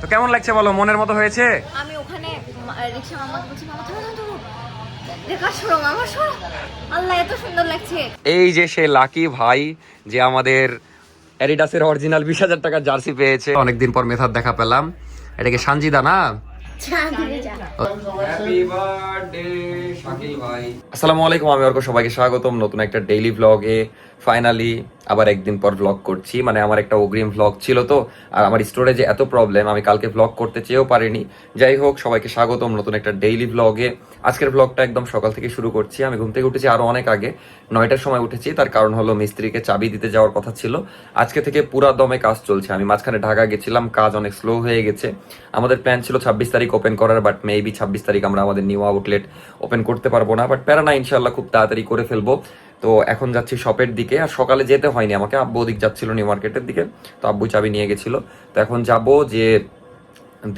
তো কেমন লাগছে বলো, মনের মতো হয়েছে? আমি ওখানে রিকশা মামাকে বলছি, মামা থামো থামো থামো, দেখা সরো মামা সরো, আল্লাহ এত সুন্দর লাগছে। এই যে সে লাকি ভাই যে আমাদের অ্যাডিডাসের অরিজিনাল 20,000 টাকার জার্সি পেয়েছে। অনেকদিন পর মেথার দেখা পেলাম। এটাকে সানজিদা না? হ্যাপি বার্থডে শাকিল ভাই। আসসালামু আলাইকুম, আমি অর্ক, সবাইকে স্বাগতম নতুন একটা ডেইলি ভ্লগে। ফাইনালি আবার একদিন পর ভ্লগ করছি। মানে আমার একটা অগ্রিম ভ্লগ ছিল তো, আর আমার স্টোরেজে এত প্রবলেম, আমি কালকে ভ্লগ করতে চেয়েও পারিনি। যাই হোক, সবাইকে স্বাগতম নতুন একটা ডেইলি ভ্লগে। আজকের ভ্লগটা একদম সকাল থেকে শুরু করছি। আমি ঘুম থেকে উঠেছি আরো অনেক আগে, 9টার সময় উঠেছি। তার কারণ হলো মিস্ত্রিকে চাবি দিতে যাওয়ার কথা ছিল। আজকে থেকে পুরা দমে কাজ চলছে। আমি মাঝখানে ঢাকা গেছিলাম, কাজ অনেক স্লো হয়ে গেছে। আমাদের প্ল্যান ছিল 26 তারিখ ওপেন করার, বাট মেবি 26 তারিখ আমরা আমাদের নিউ আউটলেট ওপেন করতে পারবো না। বাট প্যারা না, ইনশাল্লাহ খুব তাড়াতাড়ি করে ফেলবো। তো এখন যাচ্ছি শপের দিকে। আর সকালে যেতে হয়নি আমাকে, আব্বু ওদিক যাচ্ছিল নিউ মার্কেটের দিকে, তো আব্বু চাবি নিয়ে গেছিল। তো এখন যাবো, যে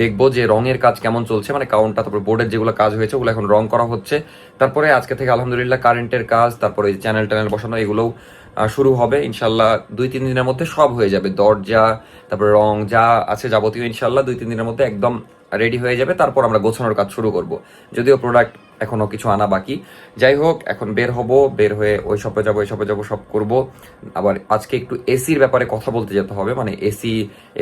দেখবো যে রঙের কাজ কেমন চলছে, মানে কাউন্টটা, তারপর বোর্ডের যেগুলো কাজ হয়েছে ওগুলো এখন রং করা হচ্ছে। তারপরে আজকে থেকে আলহামদুলিল্লাহ কারেন্টের কাজ, তারপরে চ্যানেল ট্যানেল বসানো, এগুলোও শুরু হবে ইনশাল্লাহ। 2-3 দিনের মধ্যে সব হয়ে যাবে, দরজা তারপরে রং যা আছে যাবতীয় ইনশাল্লাহ 2-3 দিনের মধ্যে একদম রেডি হয়ে যাবে। তারপর আমরা গোছানোর কাজ শুরু করব, যদিও প্রোডাক্ট এখনো কিছু আনা বাকি। যাই হোক, এখন বের হব, বের হয়ে ওই শপে যাবো, এই শপে যাবো, সব করব। আবার আজকে একটু এসির ব্যাপারে কথা বলতে যেতে হবে। মানে এসি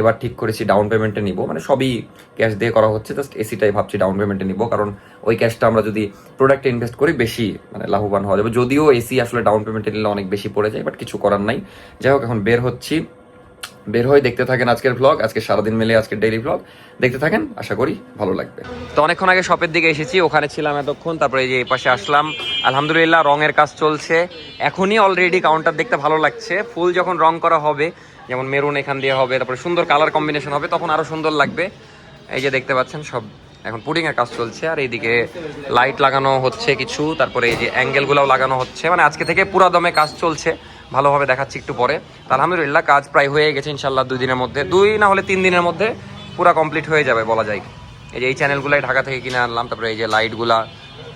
এবার ঠিক করেছি ডাউন পেমেন্টে নিব, মানে সবই ক্যাশ দিয়ে করা হচ্ছে, জাস্ট এসিটাই ভাবছি ডাউন পেমেন্টে নিব। কারণ ওই ক্যাশটা আমরা যদি প্রোডাক্টে ইনভেস্ট করি বেশি মানে লাভবান হওয়া যাবে। যদিও এসি আসলে ডাউন পেমেন্টে নিলে অনেক বেশি পড়ে যায়, বাট কিছু করার নাই। যাই হোক, এখন বের হচ্ছি। বের হয়ে দেখতে থাকেন আজকের ভ্লগ। আজকে সারাদিন মিলে আজকের ডেইলি ভ্লগ দেখতে থাকেন, আশা করি ভালো লাগবে। তো অনেকক্ষণ আগে শপের দিকে এসেছি, ওখানে ছিলাম এতক্ষণ, তারপরে এই যে এই পাশে আসলাম। আলহামদুলিল্লাহ রঙের কাজ চলছে এখনই, অলরেডি কাউন্টার দেখতে ভালো লাগছে। ফুল যখন রং করা হবে, যেমন মেরুন এখান দিয়ে হবে, তারপরে সুন্দর কালার কম্বিনেশন হবে, তখন আরো সুন্দর লাগবে। এই যে দেখতে পাচ্ছেন সব এখন পুডিং এর কাজ চলছে, আর এইদিকে লাইট লাগানো হচ্ছে কিছু, তারপরে এই যে অ্যাঙ্গেল গুলাও লাগানো হচ্ছে। মানে আজকে থেকে পুরা দমে কাজ চলছে, ভালোভাবে দেখাচ্ছি একটু পরে। তো আলহামদুলিল্লাহ কাজ প্রায় হয়ে গেছে ইনশাল্লাহ। 2 দিনের মধ্যে, 2 না হলে 3 দিনের মধ্যে পুরা কমপ্লিট হয়ে যাবে বলা যায়। এই যে এই চ্যানেলগুলাই ঢাকা থেকে কিনে আনলাম, তারপরে এই যে লাইটগুলা,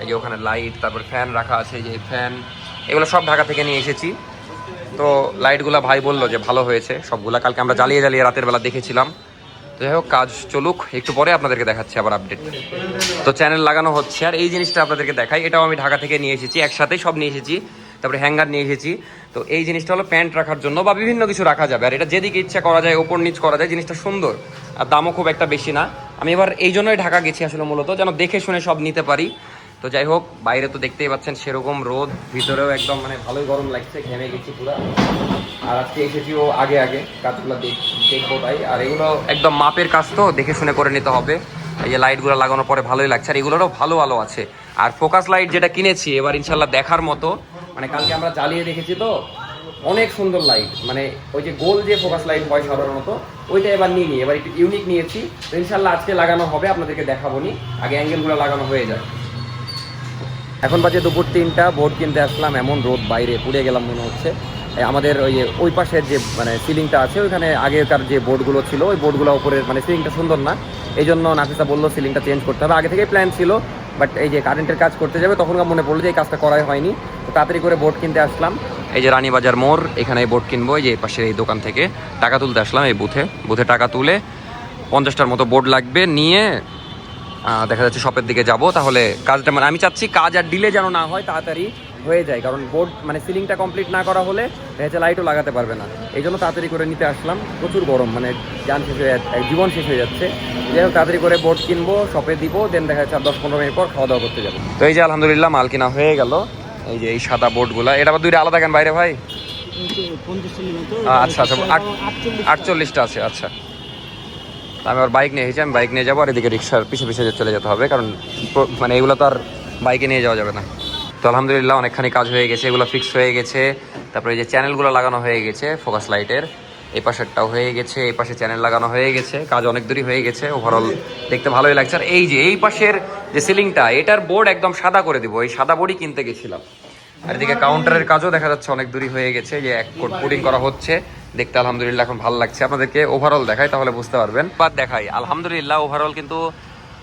এই যে ওখানে লাইট, তারপর ফ্যান রাখা আছে, এই যে ফ্যান, এগুলো সব ঢাকা থেকে নিয়ে এসেছি। তো লাইটগুলা ভাই বললো যে ভালো হয়েছে সবগুলা, কালকে আমরা জ্বালিয়ে জ্বালিয়ে রাতের বেলা দেখেছিলাম। তো যাই হোক, কাজ চলুক, একটু পরে আপনাদেরকে দেখাচ্ছি আবার আপডেট। তো চ্যানেল লাগানো হচ্ছে, আর এই জিনিসটা আপনাদেরকে দেখাই, এটাও আমি ঢাকা থেকে নিয়ে এসেছি, একসাথেই সব নিয়ে এসেছি। তারপরে হ্যাঙ্গার নিয়ে এসেছি। তো এই জিনিসটা হলো প্যান্ট রাখার জন্য বা বিভিন্ন কিছু রাখা যাবে, আর এটা যেদিকে ইচ্ছা করা যায়, ওপর নিচ করা যায়। জিনিসটা সুন্দর, আর দামও খুব একটা বেশি না। আমি এবার এই জন্যই ঢাকা গেছি আসলে, মূলত যেন দেখে শুনে সব নিতে পারি। তো যাই হোক, বাইরে তো দেখতেই পাচ্ছেন সেরকম রোদ, ভিতরেও একদম মানে ভালোই গরম লাগছে, ঘেমে গেছি পুরা। আর আজকে এসেছিও আগে আগে, কাজগুলো দেখবো তাই। আর এগুলো একদম মাপের কাজ, তো দেখে শুনে করে নিতে হবে। এই যে লাইটগুলো লাগানোর পরে ভালোই লাগছে, আর এগুলোরও ভালো আলো আছে। আর ফোকাস লাইট যেটা কিনেছি এবার ইনশাল্লাহ দেখার মতো, মানে কালকে আমরা জ্বালিয়ে দেখেছি তো অনেক সুন্দর লাইট। মানে ওই যে গোল যে ফোকাস লাইট হয় সাধারণত, ওইটা এবার নিয়ে নিই, এবার একটু ইউনিক নিয়েছি। তো ইনশাল্লাহ আজকে লাগানো হবে, আপনাদেরকে দেখাবো নি, আগে অ্যাঙ্গেলগুলো লাগানো হয়ে যায়। এখন বাজে দুপুর 3টা, বোর্ড কিনতে আসলাম, এমন রোদ বাইরে, পুড়ে গেলাম মনে হচ্ছে। আমাদের ওই পাশের যে মানে সিলিংটা আছে, ওইখানে আগেকার যে বোর্ডগুলো ছিল, ওই বোর্ডগুলো উপরে মানে সিলিংটা সুন্দর না, এই জন্য নাফিসা বললো সিলিংটা চেঞ্জ করতে হবে। আগে থেকেই প্ল্যান ছিল, বাট এই যে কারেন্টের কাজ করতে যাবে তখন মনে পড়লো যে এই কাজটা করাই হয়নি। তো তাড়াতাড়ি করে বোর্ড কিনতে আসলাম। এই যে রানীবাজার মোড়, এখানে বোর্ড কিনবো। এই যে এই পাশের এই দোকান থেকে টাকা তুলতে আসলাম, এই বুথে টাকা তুলে 50টার মতো বোর্ড লাগবে, নিয়ে দেখা যাচ্ছে শপের দিকে যাব। তাহলে কাজটা মানে আমি চাচ্ছি কাজ আর ডিলে যেন না হয়, তাড়াতাড়ি হয়ে যায়। কারণ বোর্ড মানে সিলিংটা কমপ্লিট না করা হলে দেখা যাচ্ছে লাইটও লাগাতে পারবে না। এই জন্য তাড়াতাড়ি করে নিতে আসলাম। প্রচুর গরম, মানে জীবন শেষ হয়ে যাচ্ছে। যাই হোক, তাড়াতাড়ি করে বোর্ড কিনবো, শপে দিব, দেন দেখা যাচ্ছে 10-15 মিনিট পর খাওয়া দাওয়া করতে যাবো। তো এই যে আলহামদুলিল্লাহ মাল কিনা হয়ে গেল। এই যে এই সাদা বোর্ডগুলো, এটা আবার 2টা আলাদা কেন বাইরে ভাই? আচ্ছা আচ্ছা, 48টা আছে। আচ্ছা, আমি আবার বাইক নিয়ে এসেছি, আমি বাইক নিয়ে যাবো, আর এদিকে রিক্সার পিছিয়ে পিছিয়ে চলে যেতে হবে, কারণ মানে এগুলো তো আর বাইকে নিয়ে যাওয়া যাবে না। তো আলহামদুলিল্লাহ অনেকখানি কাজ হয়ে গেছে, এগুলো ফিক্স হয়ে গেছে। তারপরে এই যে চ্যানেলগুলো লাগানো হয়ে গেছে, ফোকাস লাইটের এই পাশেরটাও হয়ে গেছে, এই পাশে চ্যানেল লাগানো হয়ে গেছে, কাজ অনেক দূরই হয়ে গেছে। ওভারঅল দেখতে ভালোই লাগছে। আর এই যে এই পাশের যে সিলিংটা, এটার বোর্ড একদম সাদা করে দিব, এই সাদা বোর্ডই কিনতে গেছিলাম। আর এদিকে কাউন্টারের কাজও দেখা যাচ্ছে অনেক দূরই হয়ে গেছে, যে এক কোট পুডিং করা হচ্ছে, দেখতে আলহামদুলিল্লাহ এখন ভালো লাগছে। আপনাদেরকে ওভারঅল দেখাই তাহলে বুঝতে পারবেন। বাদ দেখাই আলহামদুলিল্লাহ, ওভারঅল কিন্তু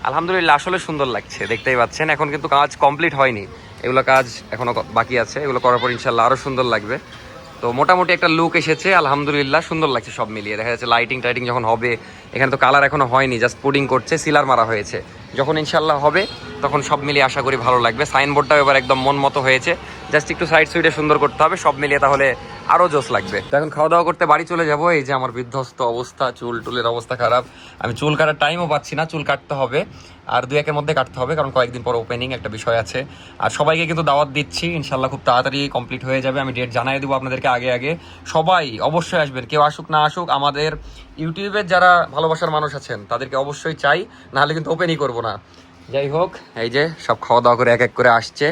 আলহামদুলিল্লাহ আসলে সুন্দর লাগছে, দেখতেই পাচ্ছেন। এখন কিন্তু কাজ কমপ্লিট হয়নি, এগুলো কাজ এখনো বাকি আছে, এগুলো করার পর ইনশাল্লাহ আরো সুন্দর লাগবে। তো মোটামুটি একটা লুক এসেছে, আলহামদুলিল্লাহ সুন্দর লাগছে সব মিলিয়ে। দেখা যাচ্ছে লাইটিং টাইটিং যখন হবে, এখানে তো কালার এখনো হয়নি, জাস্ট পুডিং করছে, সিলার মারা হয়েছে। যখন ইনশাল্লাহ হবে তখন সব মিলিয়ে আশা করি ভালো লাগবে। সাইনবোর্ডটাও এবার একদম মন মতো হয়েছে, জাস্ট একটু সাইড সুইডে সুন্দর করতে হবে, সব মিলিয়ে তাহলে আরো জোস লাগবে। তো এখন খাওয়া দাওয়া করতে বাড়ি চলে যাবো। এই যে আমার বিধ্বস্ত অবস্থা, চুল টুলের অবস্থা খারাপ, আমি চুল কাটার টাইমও পাচ্ছি না। চুল কাটতে হবে আর 2-1 মধ্যে কাটতে হবে, কারণ কয়েকদিন পর ওপেনিং একটা বিষয় আছে। আর সবাইকে কিন্তু দাওয়াত দিচ্ছি, ইনশাল্লাহ খুব তাড়াতাড়ি কমপ্লিট হয়ে যাবে। আমি ডেট জানিয়ে দেবো আপনাদেরকে আগে আগে। সবাই অবশ্যই আসবেন, কেউ আসুক না আসুক। আমাদের ইউটিউবের যারা ভালোবাসার মানুষ আছেন তাদেরকে অবশ্যই চাই, নাহলে কিন্তু ওপেনই করবো না। যাই হোক, এই যে সব খাওয়া দাওয়া করে এক এক করে আসছে।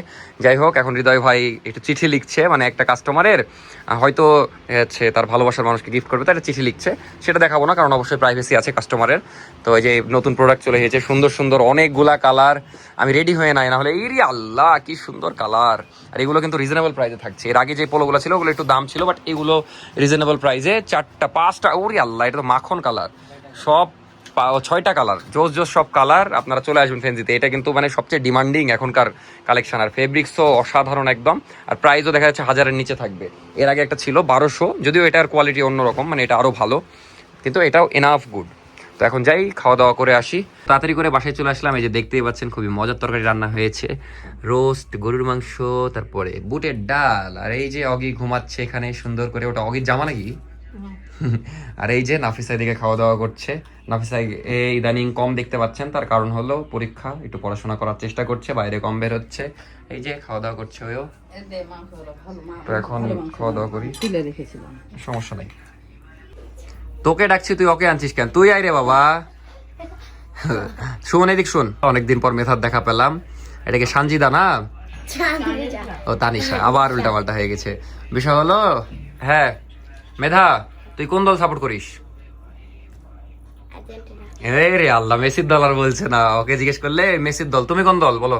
যাই হোক, এখন হৃদয় ভাই একটু চিঠি লিখছে, মানে একটা কাস্টমারের হয়তো হচ্ছে তার ভালোবাসার মানুষকে গিফট করবে, তাই একটা চিঠি লিখছে। সেটা দেখাবো না, কারণ অবশ্যই প্রাইভেসি আছে কাস্টমারের। তো এই যে নতুন প্রোডাক্ট চলে এসেছে, সুন্দর সুন্দর অনেকগুলা কালার। আমি রেডি হয়ে নাই, না হলে এই আল্লাহ কি সুন্দর কালার। আর এগুলো কিন্তু রিজনেবল প্রাইসে থাকছে। এর আগে যে পোলোগুলো ছিল ওগুলো একটু দাম ছিল, বাট এগুলো রিজনেবল প্রাইসে। 4টা 5টা, ওরে আল্লাহ, এটা তো মাখন কালার। সব 6টা কালার, জোস জোস সব কালার। আপনারা চলে আসবেন ফেন্সিতে, এটা কিন্তু মানে সবচেয়ে ডিমান্ডিং এখনকার কালেকশন। আর ফেব্রিক্সও অসাধারণ একদম, আর প্রাইসও দেখা যাচ্ছে 1000-এর নিচে থাকবে। এর আগে একটা ছিল 1200, যদিও এটার কোয়ালিটি অন্যরকম, মানে এটা আরও ভালো, কিন্তু এটাও এনাফ গুড। তো এখন যাই, খাওয়া দাওয়া করে আসি। তাড়াতাড়ি করে বাসায় চলে আসলাম। এই যে দেখতেই পাচ্ছেন খুবই মজার তরকারি রান্না হয়েছে, রোস্ট, গরুর মাংস, তারপরে বুটের ডাল। আর এই যে অগি ঘুমাচ্ছে এখানে সুন্দর করে, ওটা অগির জামা নাকি? আর এই যে নাফিসা এদিকে খাওয়া দাওয়া করছে। নাফিসা ইদানিং কম দেখতে পাচ্ছেন, তার কারণ হলো পরীক্ষা, একটু পড়াশোনা করার চেষ্টা করছে, বাইরে কম বের হচ্ছে। এই যে খাওয়া দাওয়া করছে ওও। তো এখন খাওয়া দাওয়া করি, সমস্যা নাই। তোকে ডাকছি, তুই ওকে আনছিস কেন? তুই আয় রে বাবা। শোন এদিক শোন, অনেকদিন পর মেধার দেখা পেলাম। এটাকে সানজিদা না? ও তানিশা, আবার উল্টা পাল্টা হয়ে গেছে। বিষয় হলো, হ্যাঁ মেধা, তুই কোন দল সাপোর্ট করিস? রে আল্লাহ, মেসির দল আর বলছে না। ওকে জিজ্ঞেস করলে মেসির দল। তুমি কোন দল বলো?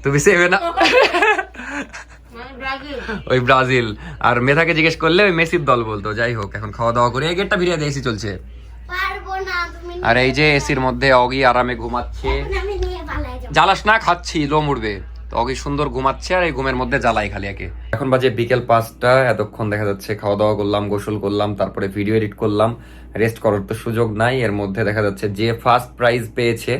তুমি সেভেন আপ। ওই ব্রাজিল। আর মেধাকে জিজ্ঞেস করলে ওই মেসির দল বলতো। যাই হোক, এখন খাওয়া দাওয়া করে এই গেটটা ভিড়িয়ে দিয়ে এসি চলছে। আর এই যে এসির মধ্যে অগি আরামে ঘুমাচ্ছে। জ্বালাস না, খাচ্ছি, লোম উঠবে। তো অগি সুন্দর ঘুমাচ্ছে, আর এই ঘুমের মধ্যে জ্বালাই খালি একে। এখন বাজে বিকেল 5টা। এতক্ষণ দেখা যাচ্ছে খাওয়া দাওয়া করলাম, গোসল করলাম, তারপরে ভিডিও এডিট করলাম। রেস্ট করার তো সুযোগ নাই। এর মধ্যে দেখা যাচ্ছে যে ফার্স্ট প্রাইজ পেয়েছে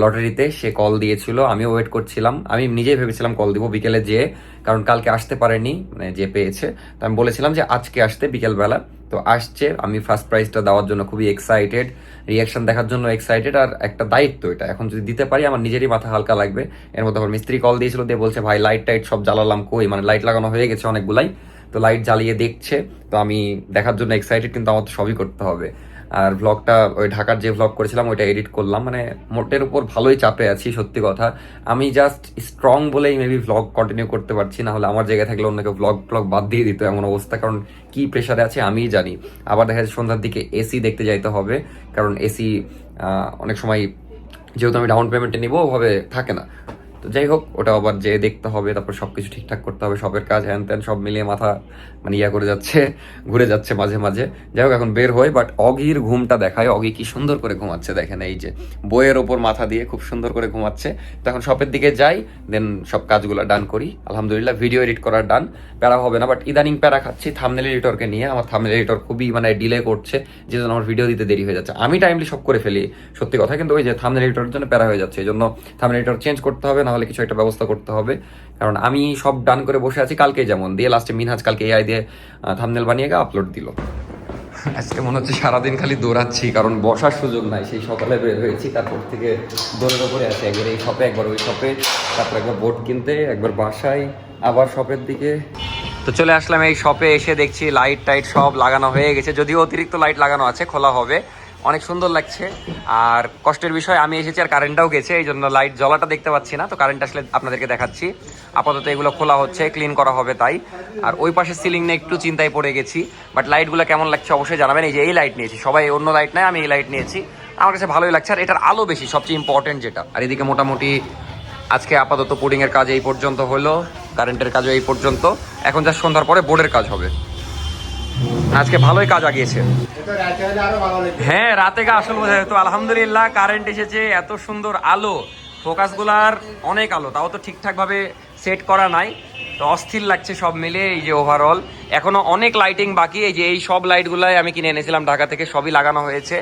লটারিতে, সে কল দিয়েছিল। আমিও ওয়েট করছিলাম, আমি নিজেই ভেবেছিলাম কল দিব বিকেলে যেয়ে, কারণ কালকে আসতে পারেনি, মানে যে পেয়েছে। তো আমি বলেছিলাম যে আজকে আসতে বিকেলবেলা। তো আসছে। আমি ফার্স্ট প্রাইজটা দেওয়ার জন্য খুবই এক্সাইটেড, রিয়াকশন দেখার জন্য এক্সাইটেড। আর একটা দায়িত্ব এটা, এখন যদি দিতে পারি আমার নিজেরই মাথা হালকা লাগবে। এর মধ্যে আমার মিস্ত্রি কল দিয়েছিল, দিয়ে বলছে ভাই লাইট টাইট সব জ্বালালাম, কই মানে লাইট লাগানো হয়ে গেছে অনেকগুলাই, তো লাইট জ্বালিয়ে দেখছে। তো আমি দেখার জন্য এক্সাইটেড, কিন্তু আমার তো সবই করতে হবে। আর ভ্লগটা ওই ঢাকার যে ভ্লগ করেছিলাম ওইটা এডিট করলাম, মানে মোটের উপর ভালোই চাপে আছি সত্যি কথা। আমি জাস্ট স্ট্রং বলেই মেবি ভ্লগ কন্টিনিউ করতে পারছি, না হলে আমার জায়গায় থাকলে অন্যকে ভ্লগ বাদ দিয়ে দিত এমন অবস্থা। কারণ কি প্রেশারে আছে আমিই জানি। আবার দেখা যাচ্ছে সন্ধ্যার দিকে এসি দেখতে যাইতে হবে, কারণ এসি অনেক সময় যেহেতু আমি ডাউন পেমেন্টে নিবো ওভাবে থাকে না। তো যাই হোক, ওটা আবার যেয়ে দেখতে হবে, তারপর সবকিছু ঠিকঠাক করতে হবে, সবের কাজ হ্যান ত্যান সব মিলিয়ে মাথা মানে ইয়া করে যাচ্ছে, ঘুরে যাচ্ছে মাঝে মাঝে। যাই হোক, এখন বের হই। বাট অগির ঘুমটা দেখায়, অগি কি সুন্দর করে ঘুমাচ্ছে দেখেন, এই যে বইয়ের ওপর মাথা দিয়ে খুব সুন্দর করে ঘুমাচ্ছে। তো এখন শপের দিকে যাই, দেন সব কাজগুলো ডান করি। আলহামদুলিল্লাহ ভিডিও এডিট করার ডান, প্যারা হবে না। বাট ইদানিং প্যারা খাচ্ছি থাম্বনেল এডিটরকে নিয়ে। আমার থাম্বনেল এডিটর খুবই মানে ডিলে করছে, যে জন্য আমার ভিডিও দিতে দেরি হয়ে যাচ্ছে। আমি টাইমলি সব করে ফেলি সত্যি কথা, কিন্তু ওই যে থাম্বনেল এডিটরের জন্য প্যারা হয়ে যাচ্ছে। এই জন্য থাম্বনেল এডিটর চেঞ্জ করতে হবে, নাহলে কিছু একটা ব্যবস্থা করতে হবে। কারণ আমি সব ডান করে বসে আছি, কালকে যেমন দিয়ে লাস্টে মিনহাজ কালকে এআই দিয়ে থাম্বনেল বানিয়ে আপলোড দিল। আজকে মনে হচ্ছে সারাদিন খালি দৌড়াচ্ছি, কারণ বসার সুযোগ নাই। সেই সকালে বের হয়েছি, তারপর থেকে দৌড়ের ওপরে আছি। একবার এই শপে, একবার ওই শপে, তারপর একবার বোট কিনতে, একবার বাসায়, আবার শপের দিকে। তো চলে আসলাম এই শপে, এসে দেখছি লাইট টাইট সব লাগানো হয়ে গেছে, যদিও অতিরিক্ত লাইট লাগানো আছে, খোলা হবে। অনেক সুন্দর লাগছে। আর কষ্টের বিষয়, আমি এসেছি আর কারেন্টটাও গেছে, এই জন্য লাইট জ্বলাটা দেখতে পাচ্ছি না। তো কারেন্ট আসলে আপনাদেরকে দেখাচ্ছি। আপাতত এগুলো খোলা হচ্ছে, ক্লিন করা হবে তাই। আর ওই পাশে সিলিং নিয়ে একটু চিন্তায় পড়ে গেছি। বাট লাইটগুলো কেমন লাগছে অবশ্যই জানাবেন। এই যে এই লাইট নিয়েছি, সবাই অন্য লাইট নেয়, আমি এই লাইট নিয়েছি। আমার কাছে ভালোই লাগছে, আর এটার আলো বেশি, সবচেয়ে ইম্পর্টেন্ট যেটা। আর এদিকে মোটামুটি আজকে আপাতত পুডিংয়ের কাজ এই পর্যন্ত হলো, কারেন্টের কাজও এই পর্যন্ত। এখন যা সন্ধ্যার পরে বোর্ডের কাজ হবে। আজকে ভালোই কাজ আগিয়েছে। হ্যাঁ, রাতে আসল বোঝা যেত। আলহামদুলিল্লাহ কারেন্ট এসেছে, এত সুন্দর আলো, ফোকাসগুলার অনেক আলো, তাও তো ঠিকঠাক ভাবে সেট করা নাই, তো অস্থির লাগছে সব মিলে। এই যে ওভারঅল এখনো অনেক লাইটিং বাকি। এই যে এই সব লাইটগুলাই আমি কিনে এনেছিলাম ঢাকা থেকে, সবই লাগানো হয়েছে।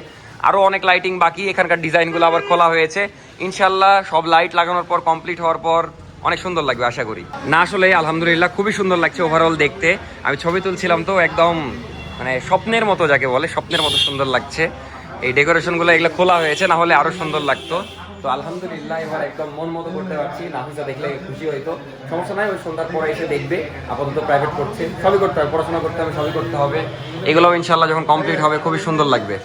আরও অনেক লাইটিং বাকি, এখানকার ডিজাইনগুলো আবার খোলা হয়েছে। ইনশাল্লাহ সব লাইট লাগানোর পর, কমপ্লিট হওয়ার পর অনেক সুন্দর লাগবে আশা করি। না আসলে আলহামদুলিল্লাহ খুবই সুন্দর লাগছে ওভারঅল দেখতে। আমি ছবি তুলছিলাম তো একদম মানে স্বপ্নের মতো, যাকে বলে স্বপ্নের মতো সুন্দর লাগছে। এই ডেকোরেশনগুলো এগুলো খোলা হয়েছে, না হলে আরো সুন্দর লাগতো। তো আলহামদুলিল্লাহ এবার একদম মন মতো করতে পারছি। নাফিসা দেখলে খুশি হইতো, সমস্যা নাই, ওই সন্ধ্যার পরে এসে দেখবে। আপাতত প্রাইভেট করছে, সবই করতে হবে, পড়াশোনা করতে হবে, সবই করতে হবে। এগুলো ইনশাল্লাহ যখন কমপ্লিট হবে খুবই সুন্দর লাগবে,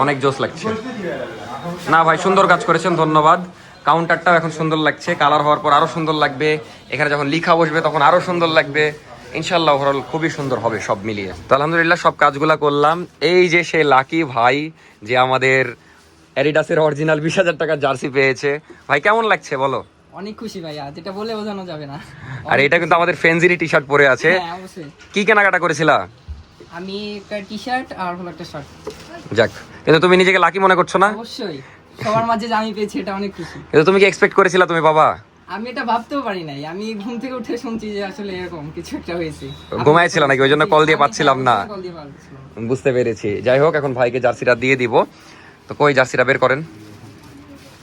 অনেক জোস লাগছে। না ভাই সুন্দর কাজ করেছেন, ধন্যবাদ। কাউন্টারটাও এখন সুন্দর লাগছে, কালার হওয়ার পর আরো সুন্দর লাগবে। এখানে যখন লিখা বসবে তখন আরো সুন্দর লাগবে। ইনশাল্লাহ ওভারঅল খুবই সুন্দর হবে সব মিলিয়ে। তো আলহামদুলিল্লাহ সব কাজগুলা করলাম। এই যে সে লাকি ভাই যে আমাদের অ্যাডিডাসের অরিজিনাল 20,000 টাকার জার্সি পেয়েছে। ভাই কেমন লাগছে বলো? অনেক খুশি ভাইয়া, যেটা বলে বোঝানো যাবে না। আর এটা কিন্তু আমাদের ফ্রেন্ডসিরই টি শার্ট পরে আছে। হ্যাঁ, অবশ্যই। কি কেনাকাটা করেছিলা? আমি একটা টি শার্ট আর হলো একটা শার্ট। যাক, কিন্তু তুমি নিজেকে লাকি মনে করছো না? অবশ্যই, সবার মাঝে যে আমি পেয়েছি এটা অনেক খুশি। কিন্তু তুমি কি এক্সপেক্ট করেছিলা তুমি বাবা? আমি এটা ভাবতেও পারি নাই। আমি ঘুম থেকে উঠে শুনছি যে আসলে এরকম কিছু একটা হয়েছে। ঘুমাইছিল নাকি? ওই জন্য কল দিয়ে পাচ্ছিলাম না। কল দিয়ে পাচ্ছিলাম না। বুঝতে পেরেছি। যাই হোক, এখন ভাইকে জার্সিটা দিয়ে দিব। তো কই জার্সিটা বের করেন।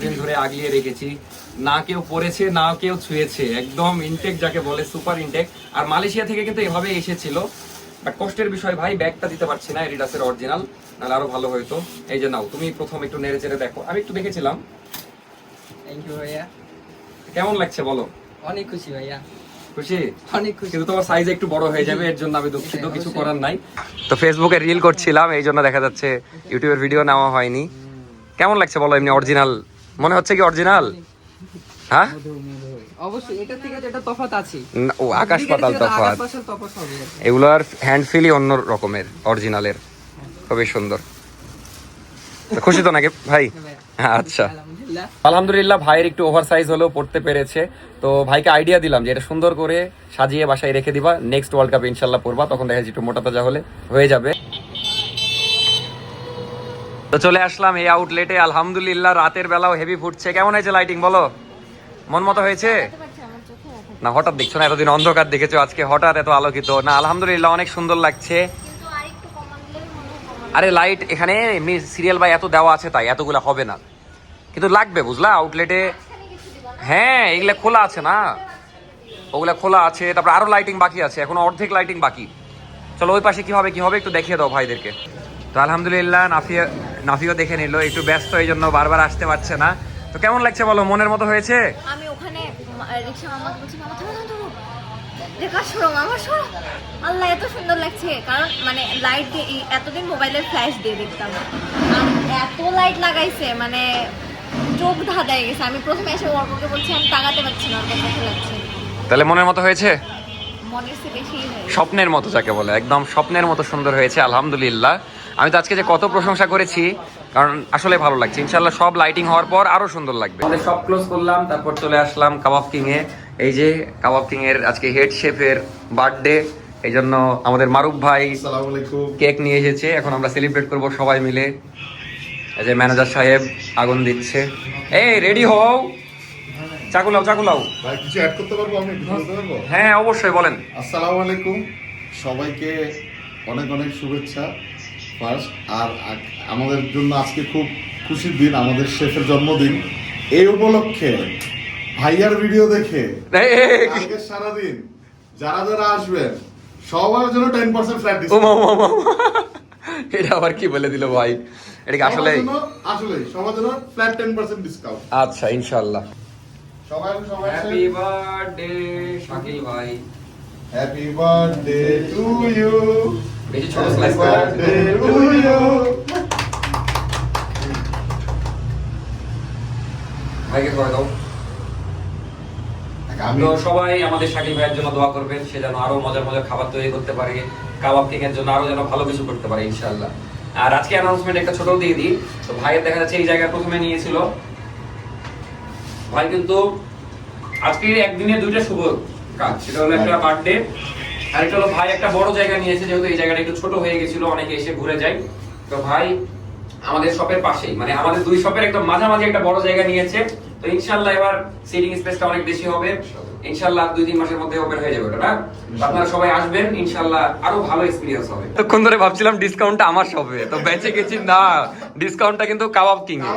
দিন ধরে আগিয়ে রেখেছি, না কেউ পরেছে না কেউ ছুঁয়েছে, একদম ইনটেক যাকে বলে, সুপার ইনটেক। আর মালয়েশিয়া থেকে কিন্তু এভাবে এসেছিল, বাট কষ্টের বিষয় ভাই ব্যাগটা দিতে পারছি না এডিডাসের অরিজিনাল, নাহলে আরো ভালো হতো। এই যে নাও, তুমি প্রথম একটু নেড়ে চেড়ে দেখো। আমি একটু দেখেছিলাম। থ্যাংক ইউ ভাইয়া। কেমন লাগছে বলো? অনেক খুশি ভাইয়া, খুশি? অনেক খুশি। কিন্তু তোমার সাইজ একটু বড় হয়ে যাবে, এর জন্য আমি দুঃখিত, কিছু করার নাই। তো ফেসবুকে রিল করছিলাম, এই জন্য দেখা যাচ্ছে ইউটিউবের ভিডিও নেওয়া হয়নি। কেমন লাগছে বলো এমনি? অরিজিনাল মনে হচ্ছে কি? অরিজিনাল? হ্যাঁ অবশ্যই, এটা থেকে তো এটা তফাৎ আছে। ও আকাশ পাতাল তফাৎ। আকাশ পাতাল তফাৎ হবে। এগুলোর হ্যান্ড ফিলই অন্য রকমের অরিজিনালের, খুবই সুন্দর। তো খুশি তো নাকি ভাই? আচ্ছা, আলহামদুলিল্লাহ। আলহামদুলিল্লাহ ভাইয়ের একটু ওভার সাইজ হলেও পড়তে পেরেছে। তো ভাইকে আইডিয়া দিলাম যে এটা সুন্দর করে সাজিয়ে বাসায় রেখে দিবা, নেক্সট ওয়ার্ল্ড কাপে ইনশাল্লাহ পড়বা, তখন দেখা যাচ্ছে একটু মোটা তাজা হলে হয়ে যাবে। তো চলে আসলাম এই আউটলেটে। আলহামদুলিল্লাহ রাতের বেলাও হেভি ফুটছে। কেমন হয়েছে লাইটিং বলো? মন মতো হয়েছে বুঝতে পারছি, আমার চোখে রাখা। না? হঠাৎ দেখছো না, এতদিন অন্ধকার দেখেছো, আজকে হঠাৎ এত আলোকিত না? আলহামদুলিল্লাহ অনেক সুন্দর লাগছে। কিন্তু আরেকটু কমান দিলেই মনে হয় কমান। আরে লাইট এখানে এমনি সিরিয়াল বাই এত দেওয়া আছে, তাই এতগুলা হবে না, কিন্তু লাগবে বুঝলা আউটলেটে। এখানে কিছু দিবা না? হ্যাঁ এগুলা খোলা আছে না, ওগুলা খোলা আছে। তারপর আরো লাইটিং বাকি আছে, এখনো অর্ধেক লাইটিং বাকি। চলো ওই পাশে কি হবে একটু দেখিয়ে দাও ভাইদেরকে। তো আলহামদুলিল্লাহ নাফিও দেখে নিল, একটু ব্যস্ত এই জন্য বারবার আসতে পারছে না। তো কেমন লাগছে বলো? মনের মতো হয়েছে? আমি ওখানে রিক্সা মামাকে বলছি, মামা থামো থামো থামো, দেখা সরো মামা সরো। আল্লাহ এত সুন্দর লাগছে, কারণ মানে লাইট দিয়ে এতদিন মোবাইলের ফ্ল্যাশ দিয়ে দেখতাম, আর এত লাইট লাগাইছে মানে চোখ ধাঁধায় গেছে। আমি প্রথমে এসে অর্ককে বলছি আমি তাকাতে পারছি না, ওর কাছে লাগছে। তাহলে মনের মতো হয়েছে? মনের চেয়ে বেশি হয়েছে। স্বপ্নের মতো যাকে বলে, একদম স্বপ্নের মতো সুন্দর হয়েছে আলহামদুলিল্লাহ। আমি তো আজকে যে কত প্রশংসা করেছি, কারণ আসলে ভালো লাগছে। ইনশাল্লাহ সব লাইটিং হওয়ার পর আরো সুন্দর লাগবে। আমাদের সব ক্লোজ করলাম, তারপর চলে আসলাম কাবাব কিং এ। এই যে কাবাব কিং এর আজকে হেড শেফের বার্থডে, এই জন্য আমাদের মারুফ ভাই আসসালামু আলাইকুম। কেক নিয়ে এসেছে। এখন আমরা সেলিব্রেট করব সবাই মিলে। এই যে ম্যানেজার সাহেব আগুন দিচ্ছে। এই রেডি হও, চাকুলাও। ভাই কিছু অ্যাড করতে পারবো? আমি কিছু বলতে পারবো? হ্যাঁ অবশ্যই বলেন। আসসালামু আলাইকুম, সবাইকে অনেক অনেক শুভেচ্ছা ফার্স্ট। আর আমাদের জন্য আজকে খুব খুশির দিন, আমাদের শেফের জন্মদিন। এই উপলক্ষে ভাইয়ার ভিডিও দেখে আজকে সারাদিন যারা যারা আসবেন সবার জন্য 10% ফ্ল্যাট ডিসকাউন্ট। এটা আবার কি বলে দিল ভাই? এটা কি আসলে? আসলে সবার জন্য ফ্ল্যাট 10% ডিসকাউন্ট। আচ্ছা ইনশাআল্লাহ। সবাই হ্যাপি বার্থডে শাকিল ভাই। Happy birthday to you. বেশি ছোট স্লাইস করে বার্থডে টু ইউ। ভাইকে করে দাও। তো সবাই আমাদের শাকিল ভাইয়ের জন্য দোয়া করবেন, সে যেন আরো মজার মজার খাবার তৈরি করতে পারে, কাবাব কিং এর জন্য আরো যেন ভালো কিছু করতে পারে ইনশাআল্লাহ। আর আজকে অ্যানাউন্সমেন্ট একটা ছোট দিয়ে দিই। তো ভাইয়ের দেখা যাচ্ছে এই জায়গায় প্রথমে নিয়েছিল ভাই, কিন্তু আজকে একদিনে দুইটা শুভ কাজ। সেটা হলো একটা বার্থডে, আর একটা হলো ভাই একটা বড় জায়গা নিয়েছে, যেহেতু এই জায়গাটা একটু ছোট হয়ে গেছিল, অনেকে এসে ঘুরে যায়। তো ভাই আমাদের শপের পাশেই, মানে আমাদের দুই শপের একদম মাঝামাঝি একটা বড় জায়গা নিয়েছে। তো ইনশাআল্লাহ এবার সিটিং স্পেসটা অনেক বেশি হবে। ইনশাআল্লাহ 2-3 মাসের মধ্যে ওপেন হয়ে যাবে ওটা না। আপনারা সবাই আসবেন, ইনশাআল্লাহ আরো ভালো এক্সপেরিয়েন্স হবে। তখন ধরে ভাবছিলাম ডিসকাউন্টটা আমার সবে, তো বেঁচে গেছি না, ডিসকাউন্টটা কিন্তু কাবাব কিং এ।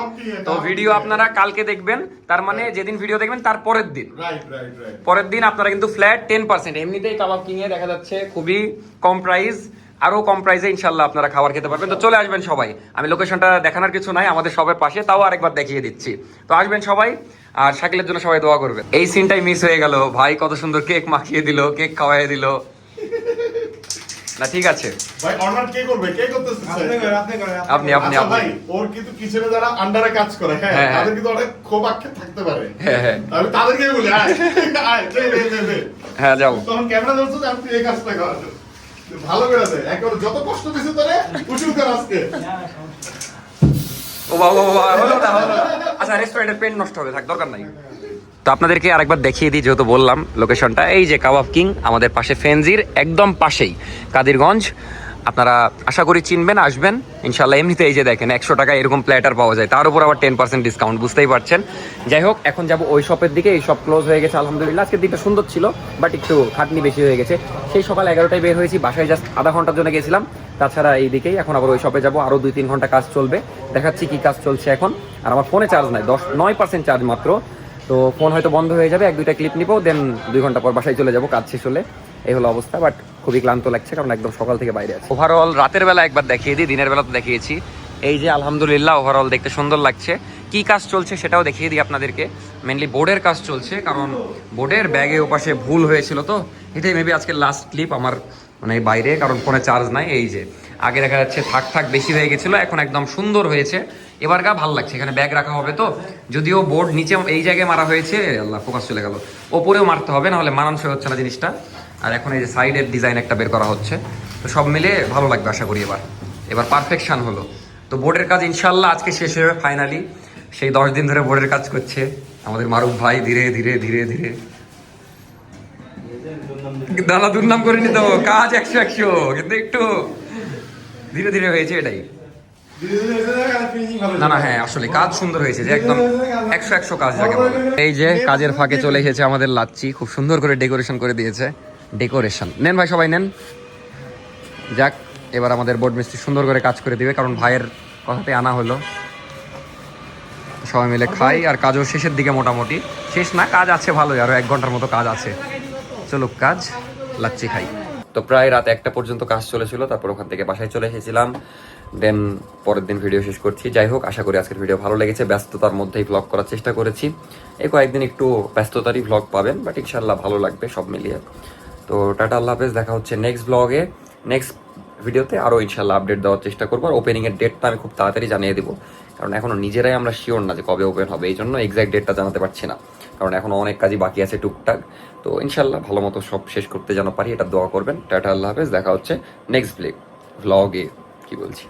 তো ভিডিও আপনারা কালকে দেখবেন, তার মানে যেদিন ভিডিও দেখবেন তার পরের দিন, পরের দিন আপনারা কিন্তু ফ্ল্যাট 10%। এমনিতেই কাবাব কিং এ দেখা যাচ্ছে খুবই কম প্রাইস, আরো কম প্রাইসে ইনশাআল্লাহ আপনারা খাবার খেতে পারবেন। তো চলে আসবেন সবাই, আমি লোকেশনটা দেখানোর কিছু নাই, আমাদের সবার পাশে, তাও আরেকবার দেখিয়ে দিচ্ছি। তো আসবেন সবাই, আর শাকিলের জন্য সবাই দোয়া করবেন। এই সিনটাই মিস হয়ে গেল, ভাই কত সুন্দর কেক মাখিয়ে দিল, কেক খাওয়াই দিল না। ঠিক আছে ভাই, অর্ডার কে করবে? কে করতেছে? আপনি আচ্ছা ভাই, ওর কিন্তু কিচেনে যারা আন্ডারে কাজ করে, হ্যাঁ, হ্যাঁ, তাদের কিন্তু অনেক ক্ষোভ আক্ষেপ থাকতে পারে। হ্যাঁ হ্যাঁ আমি তাদেরকে বলি, আয় আয়, দে। হ্যাঁ যাও। তখন ক্যামেরা ধরছো যে আমি এই কাজটা করার জন্য। ভালো করে দে, একেবারে যত কষ্ট দিছে তোরে উঁচু কর আজকে। ও বাবা হলো না। আচ্ছা, রেস্টুরেন্টের পেন্ট নষ্ট হবে, থাক, দরকার নাই। তো আপনাদেরকে আরেকবার দেখিয়ে দিই, যেহেতু বললাম লোকেশনটা, এই যে কাবাব কিং আমাদের পাশে, ফেনজির একদম পাশেই, কাদিরগঞ্জ। আপনারা আশা করি চিনবেন, আসবেন ইনশাল্লাহ। এমনিতে এই যে দেখেন 100 টাকা এরকম প্ল্যাটার পাওয়া যায়, তার উপর আবার 10% ডিসকাউন্ট, বুঝতেই পারছেন। যাই হোক, এখন যাব ওই শপের দিকে। এই শপ ক্লোজ হয়ে গেছে আলহামদুলিল্লাহ। আজকের দিনটা সুন্দর ছিল, বাট একটু খাটনি বেশি হয়ে গেছে। সেই সকাল 11টায় বের হয়েছি, বাসায় জাস্ট আধা ঘন্টার জন্য গেছিলাম। তাছাড়া এই দিকেই এখন আবার ওই শপে যাব, আরও 2-3 ঘন্টা কাজ চলবে, দেখাচ্ছি কি কাজ চলছে এখন। আর আমার ফোনে চার্জ নাই, 9% চার্জ মাত্র, তো ফোন হয়তো বন্ধ হয়ে যাবে। 1-2টা ক্লিপ নিবো, দেন 2 ঘন্টা পর বাসায় চলে যাবো কাজ শেষ হলে। এই হলো অবস্থা, বাট খুবই ক্লান্ত লাগছে, কারণ একদম সকাল থেকে বাইরে আছে। ওভারঅল রাতের বেলা একবার দেখিয়ে দিই, দিনের বেলা তো দেখিয়েছি। এই যে আলহামদুলিল্লাহ ওভারঅল দেখতে সুন্দর লাগছে। কি কাজ চলছে সেটাও দেখিয়ে দিই আপনাদেরকে। মেনলি বোর্ডের কাজ চলছে, কারণ বোর্ডের ব্যাগে ওপাশে ভুল হয়েছিল, তো এটাই মেবি আজকে লাস্ট ক্লিপ আমার মানে বাইরে, কারণ ফোনে চার্জ নাই। এই যে আগে দেখা যাচ্ছে থাক বেশি হয়ে গেছিলো, এখন একদম সুন্দর হয়েছে। এবার ভালো লাগছে, এখানে ব্যাগ রাখা হবে। তো যদিও বোর্ড নিচে এই জায়গায় মারা হয়েছে, আল্লাহ ফোকাস চলে গেল, ওপরেও মারতে হবে, নাহলে মানানসই হচ্ছে না জিনিসটা। আর এখন এই যে সাইডের ডিজাইন একটা বের করা হচ্ছে, তো সব মিলে ভালো লাগবে আশা করি। এবার পারফেকশন হলো। তো বোর্ডের কাজ ইনশাল্লাহ আজকে শেষ হবে ফাইনালি। সেই 10 দিন ধরে বোর্ডের কাজ করছে আমাদের মারুফ ভাই, ধীরে ধীরে ধীরে ধীরে। দাদা দুর্নাম করে নিত, কাজ 100, কিন্তু একটু ধীরে ধীরে হয়েছে, এটাই। না হ্যাঁ, আসলে কাজ সুন্দর হয়েছে, যে একদম 100 কাজ যাকে বলে। এই যে কাজের ফাঁকে চলে এসেছে আমাদের লাচ্ছি, খুব সুন্দর করে ডেকোরেশন করে দিয়েছে। ডেকোরেশন নেন ভাই, সবাই নেন। যাক, এবার আমাদের বোর্ড মিস্ত্রি সুন্দর করে কাজ করে দিবে, কারণ ভাইয়ের কথাতে আনা হলো। সবাই মিলে খাই, আর কাজও শেষের দিকে, মোটামুটি শেষ না, কাজ আছে ভালোই, আরো 1 ঘন্টার মতো কাজ আছে। চলুক কাজ, লাচ্ছি খাই। তো প্রায় রাত 1টা পর্যন্ত কাজ চলেছিল, তারপর ওখান থেকে বাসায় চলে এসেছিলাম, দেন পরের দিন ভিডিও শেষ করছি। যাই হোক, আশা করি আজকের ভিডিও ভালো লেগেছে। ব্যস্ততার মধ্যেই ভ্লগ করার চেষ্টা করেছি, এই কয়েকদিন একটু ব্যস্ততারই ভ্লগ পাবেন, বাট ইনশাল্লাহ ভালো লাগবে সব মিলিয়ে। তো টাটা, আল্লাহ হাফেজ, দেখা হচ্ছে নেক্সট ব্লগে, নেক্সট ভিডিওতে আরও ইনশাল্লাহ আপডেট দেওয়ার চেষ্টা করবো। আর ওপেনিংয়ের ডেটটা আমি খুব তাড়াতাড়ি জানিয়ে দেবো, কারণ এখনও নিজেরাই আমরা শিওর না যে কবে ওপেন হবে, এই জন্য এক্স্যাক্ট ডেটটা জানাতে পারছি না, কারণ এখনও অনেক কাজই বাকি আছে টুকটাক। তো ইনশাল্লাহ ভালো মতো সব শেষ করতে যেন পারি, এটা দোয়া করবেন। টাটা, আল্লাহ হাফেজ, দেখা হচ্ছে নেক্সট ব্লগে। কি বলছি।